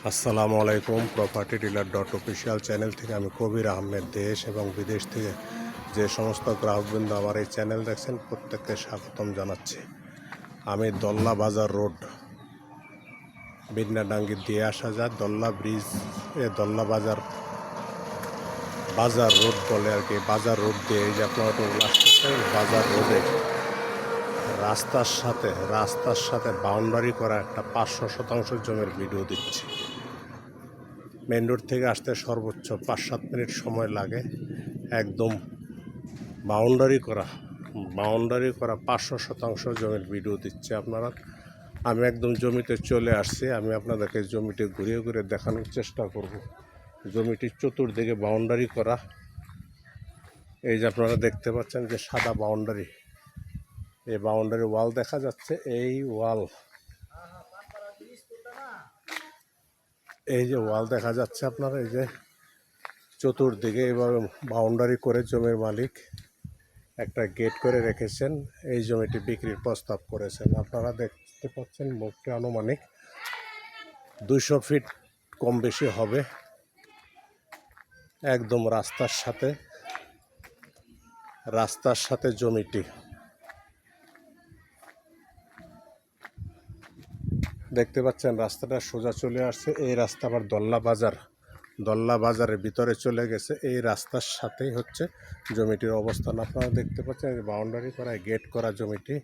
আসসালামু আলাইকুম। Property dealer dot official channel থেকে আমি কবির আহমেদ দেশ এবং বিদেশ থেকে যে সমস্ত গ্রাহকবৃন্দ আমার এই চ্যানেল দেখছেন প্রত্যেককে স্বাগতম জানাচ্ছি। আমি দল্লা বাজার রোড বিন্নাডাঙ্গি দিয়ে আসা যায় দল্লা ব্রিজ দল্লা বাজার রোড বলে আর কি। বাজার রোড দিয়ে এই যে আপনারা আসতেছেন বাজার রোডে রাস্তার সাথে বাউন্ডারি করা একটা 500 শতাংশ জমির ভিডিও দিচ্ছি। মেন রোড থেকে আসতে সর্বোচ্চ 5-7 মিনিট সময় লাগে। একদম বাউন্ডারি করা 500 শতাংশ জমির ভিডিও দিচ্ছে আপনারা। আমি একদম জমিতে চলে আসছি। আমি আপনাদেরকে জমিটি ঘুরিয়ে ঘুরে দেখানোর চেষ্টা করব। জমিটির চতুর্দিকে বাউন্ডারি করা। এই যে আপনারা দেখতে পাচ্ছেন যে সাদা বাউন্ডারি, এই বাউন্ডারি ওয়াল দেখা যাচ্ছে। এই যে ওয়াল দেখা যাচ্ছে আপনারা, এই যে চতুর্দিকে এভাবে বাউন্ডারি করে জমির মালিক একটা গেট করে রেখেছেন। এই জমিটি বিক্রির প্রস্তাব করেছেন। আপনারা দেখতে পাচ্ছেন মুখটি আনুমানিক 200 ফিট কম বেশি হবে। একদম রাস্তার সাথে জমিটি দেখতে পাচ্ছেন। রাস্তাটা সোজা চলে আসছে। এই রাস্তা আবার দল্লা বাজারের ভিতরে চলে গেছে। এই রাস্তার সাথেই হচ্ছে জমিটির অবস্থান। আপনারা দেখতে পাচ্ছেন বাউন্ডারি করা গেট করা জমিটি।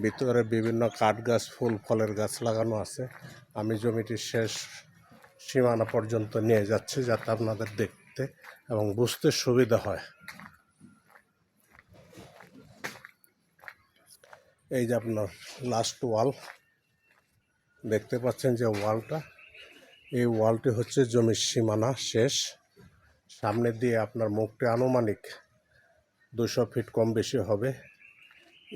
ভিতরে বিভিন্ন কাঠ গাছ, ফুল ফলের গাছ লাগানো আছে। আমি জমিটির শেষ সীমানা পর্যন্ত নিয়ে যাচ্ছি যাতে আপনাদের দেখতে এবং বুঝতে সুবিধা হয়। এই যে আপনার লাস্ট ওয়াল দেখতে পাচ্ছেন, যে ওয়ালটা, এই ওয়ালটি হচ্ছে জমির সীমানা শেষ। সামনে দিয়ে আপনার মুখটি আনুমানিক 200 ফিট কম বেশি হবে।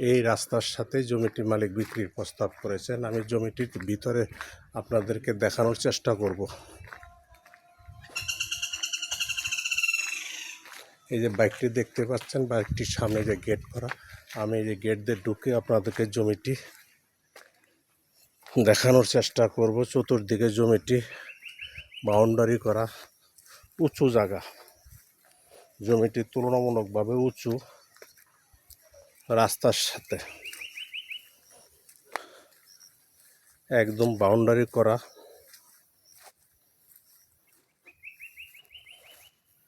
এই রাস্তার সাথে জমিটি মালিক বিক্রির প্রস্তাব করেছেন। আমি জমিটির ভিতরে আপনাদেরকে দেখানোর চেষ্টা করব। এই যে বাইকটি দেখতে পাচ্ছেন, বাইকটির সামনে যে গেট করা, আমি এই যে গেট দিয়ে ঢুকে আপনাদেরকে জমিটি দেখানোর চেষ্টা করব। চতুর্দিকে জমিটি বাউন্ডারি করা, উঁচু জায়গা। জমিটি তুলনামূলকভাবে উঁচু, রাস্তার সাথে একদম বাউন্ডারি করা।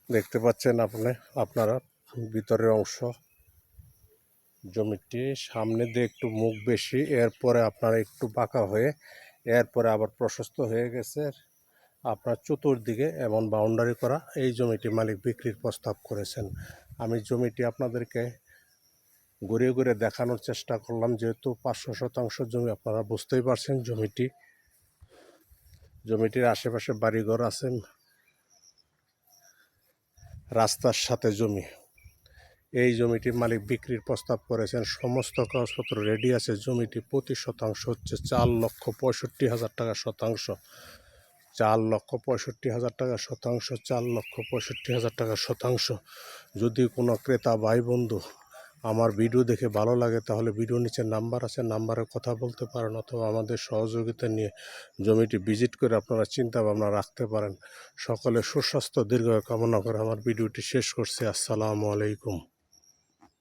দেখতে পাচ্ছেন আপনারা ভিতরের অংশ। জমিটি সামনে দিয়ে একটু মুখ বেশি, এরপরে আপনারা একটু বাঁকা হয়ে, এরপরে আবার প্রশস্ত হয়ে গেছে। আপনার চতুর্দিকে এমন বাউন্ডারি করা এই জমিটি মালিক বিক্রির প্রস্তাব করেছেন। আমি জমিটি আপনাদেরকে ঘুরে ঘুরে দেখানোর চেষ্টা করলাম। যেহেতু 500 শতাংশ জমি, আপনারা বুঝতেই পারছেন জমিটির আশেপাশে বাড়িঘর আছে, রাস্তার সাথে জমি। এই জমিটির মালিক বিক্রির প্রস্তাব করেছেন। সমস্ত কাগজপত্র রেডি আছে। জমিটি প্রতি শতাংশ হচ্ছে 4,65,000 টাকা শতাংশ। 4,65,000 টাকা শতাংশ। 4,65,000 টাকা শতাংশ। যদি কোনো ক্রেতা ভাই বন্ধু আমার ভিডিও দেখে ভালো লাগে, তাহলে ভিডিও নিচে নাম্বার আছে, নাম্বারে কথা বলতে পারেন, অথবা আমাদের সহযোগিতা নিয়ে জমিটি ভিজিট করে আপনারা চিন্তা ভাবনা রাখতে পারেন। সকলে সুস্বাস্থ্য দীর্ঘায়ু কামনা করে আমার ভিডিওটি শেষ করছি। আসসালামু আলাইকুম।